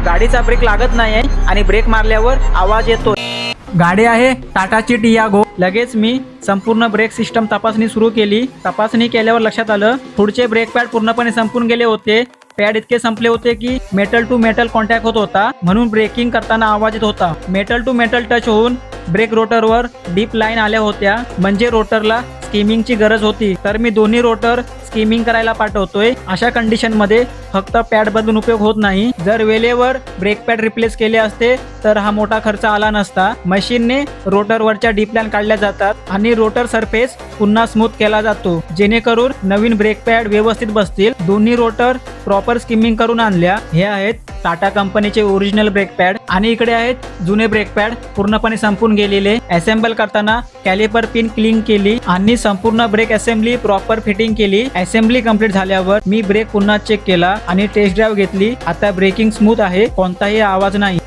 गाडीचा ब्रेक लागत नाही आणि ब्रेक मारल्यावर आवाज येतो। गाडी आहे टाटाची टियागो। लगेच मी संपूर्ण ब्रेक सिस्टम तपासणी सुरू केली। तपासणी केल्यावर लक्षात आलं पुढचे ब्रेक पॅड पूर्णपणे संपून गेले होते। पॅड इतके संपले होते की मेटल टू मेटल कॉन्टॅक्ट होत होता, म्हणून ब्रेकिंग करताना आवाज येत होता। मेटल टू मेटल टच होऊन ब्रेक रोटरवर डीप लाईन आल्या होत्या, म्हणजे रोटरला स्किमिंगची गरज होती। तर मी दोन्ही रोटर स्किमिंग करायला पाठवतोय। अशा कंडिशन मध्ये फक्त पॅड बदलून उपयोग होत नाही। जर वेळेवर ब्रेक पॅड रिप्लेस केले असते तर हा मोठा खर्च आला नसता। मशीनने रोटरवरच्या डीप लाईन काढल्या जातात आणि रोटर सरफेस पुन्हा स्मूथ केला जातो, जेणेकरून नवीन ब्रेक पॅड व्यवस्थित बसतील। दोन्ही रोटर प्रॉपर स्किमिंग करून आणल्या। हे आहेत टाटा कंपनीचे ओरिजिनल ब्रेक पॅड आणि इकडे आहेत जुने ब्रेक पॅड पूर्णपणे संपून गेलेले। असेंबल करताना कॅलिपर पिन क्लीन केली आणि संपूर्ण ब्रेक असेंबली प्रॉपर फिटिंग केली। असेंबली कंप्लीट झाल्यावर मी ब्रेक पुन्हा चेक केला आणि टेस्ट ड्राईव्ह घेतली। आता ब्रेकिंग स्मूथ आहे, कोणताही आवाज नाही।